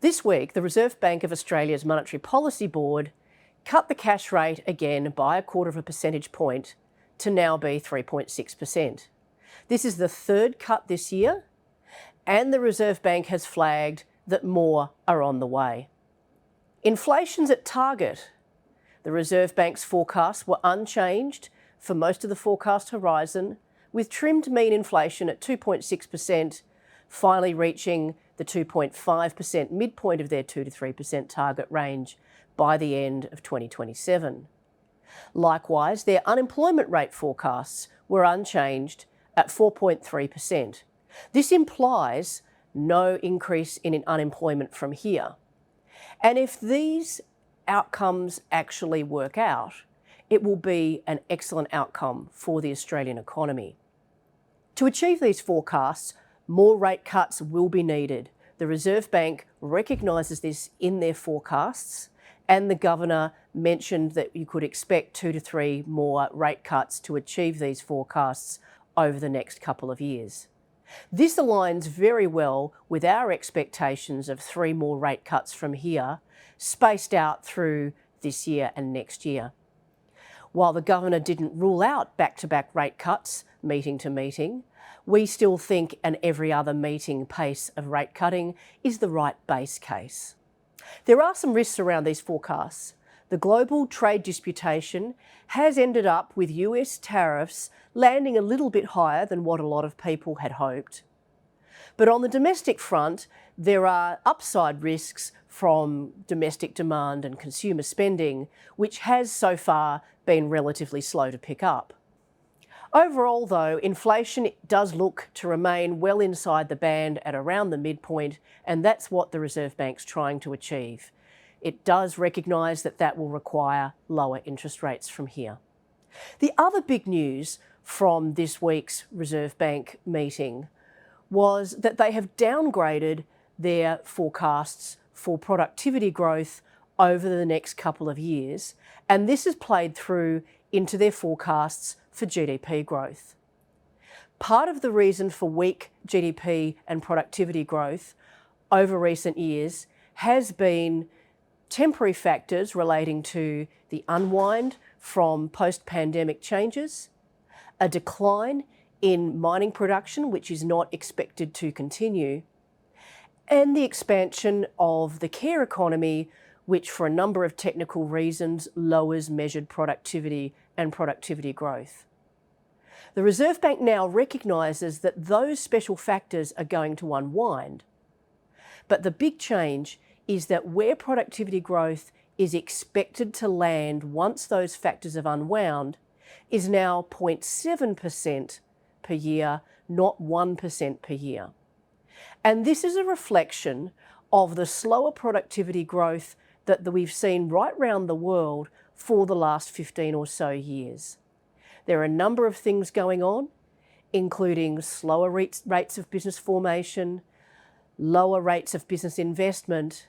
This week, the Reserve Bank of Australia's Monetary Policy Board cut the cash rate again by 1/4 percentage point to now be 3.6%. This is the third cut this year, and the Reserve Bank has flagged that more are on the way. Inflation's at target. The Reserve Bank's forecasts were unchanged for most of the forecast horizon, with trimmed mean inflation at 2.6%, finally reaching the 2.5% midpoint of their 2 to 3% target range by the end of 2027. Likewise, their unemployment rate forecasts were unchanged at 4.3%. This implies no increase in unemployment from here. And if these outcomes actually work out, it will be an excellent outcome for the Australian economy. To achieve these forecasts, more rate cuts will be needed. The Reserve Bank recognises this in their forecasts, and the Governor mentioned that you could expect 2 to 3 more rate cuts to achieve these forecasts over the next couple of years. This aligns very well with our expectations of 3 more rate cuts from here, spaced out through this year and next year. While the Governor didn't rule out back-to-back rate cuts, meeting to meeting, we still think an every other meeting pace of rate cutting is the right base case. There are some risks around these forecasts. The global trade disputation has ended up with US tariffs landing a little bit higher than what a lot of people had hoped. But on the domestic front, there are upside risks from domestic demand and consumer spending, which has so far been relatively slow to pick up. Overall, though, inflation does look to remain well inside the band at around the midpoint, and that's what the Reserve Bank's trying to achieve. It does recognise that that will require lower interest rates from here. The other big news from this week's Reserve Bank meeting was that they have downgraded their forecasts for productivity growth over the next couple of years, and this has played through into their forecasts for GDP growth. Part of the reason for weak GDP and productivity growth over recent years has been temporary factors relating to the unwind from post-pandemic changes, a decline in mining production, which is not expected to continue, and the expansion of the care economy, which for a number of technical reasons lowers measured productivity and productivity growth. The Reserve Bank now recognises that those special factors are going to unwind, but the big change is that where productivity growth is expected to land once those factors have unwound is now 0.7% per year, not 1% per year. And this is a reflection of the slower productivity growth that we've seen right around the world for the last 15 or so years. There are a number of things going on, including slower rates of business formation, lower rates of business investment,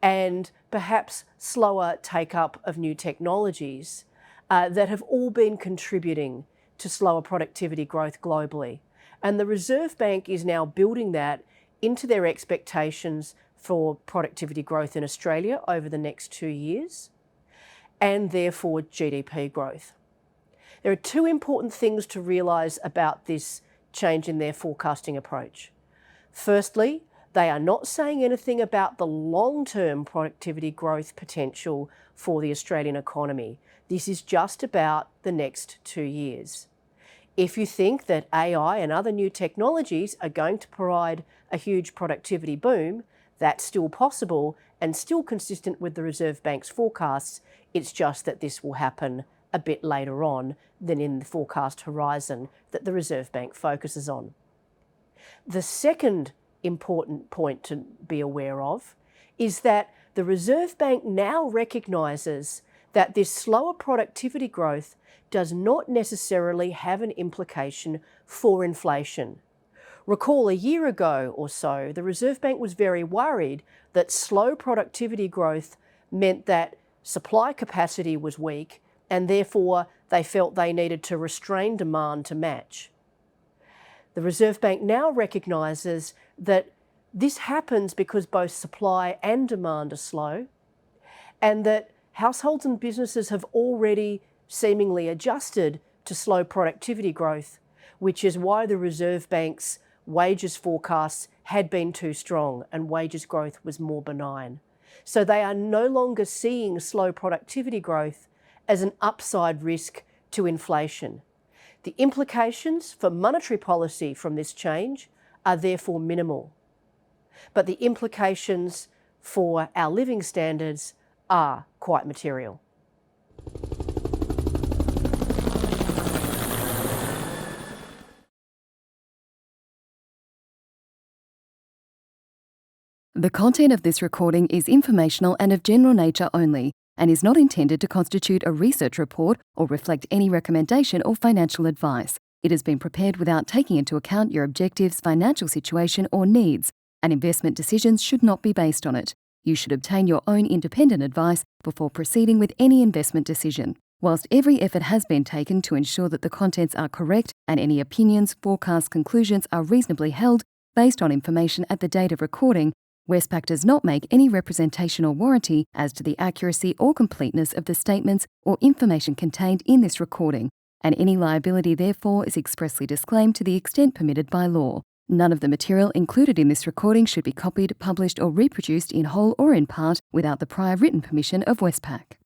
and perhaps slower take-up of new technologies that have all been contributing to slower productivity growth globally. And the Reserve Bank is now building that into their expectations for productivity growth in Australia over the next 2 years, and therefore GDP growth. There are 2 important things to realise about this change in their forecasting approach. Firstly, they are not saying anything about the long-term productivity growth potential for the Australian economy. This is just about the next 2 years. If you think that AI and other new technologies are going to provide a huge productivity boom, that's still possible and still consistent with the Reserve Bank's forecasts. It's just that this will happen a bit later on than in the forecast horizon that the Reserve Bank focuses on. The second important point to be aware of is that the Reserve Bank now recognises that this slower productivity growth does not necessarily have an implication for inflation. Recall a year ago or so, the Reserve Bank was very worried that slow productivity growth meant that supply capacity was weak, and therefore they felt they needed to restrain demand to match. The Reserve Bank now recognises that This happens because both supply and demand are slow, and that households and businesses have already seemingly adjusted to slow productivity growth, which is why the Reserve Bank's wages forecasts had been too strong and wages growth was more benign. So they are no longer seeing slow productivity growth as an upside risk to inflation. The implications for monetary policy from this change are therefore minimal. But the implications for our living standards are quite material. The content of this recording is informational and of general nature only, and is not intended to constitute a research report or reflect any recommendation or financial advice. It has been prepared without taking into account your objectives, financial situation, or needs, and investment decisions should not be based on it. You should obtain your own independent advice before proceeding with any investment decision. Whilst every effort has been taken to ensure that the contents are correct and any opinions, forecasts, conclusions are reasonably held based on information at the date of recording, Westpac does not make any representation or warranty as to the accuracy or completeness of the statements or information contained in this recording, and any liability therefore is expressly disclaimed to the extent permitted by law. None of the material included in this recording should be copied, published, or reproduced in whole or in part without the prior written permission of Westpac.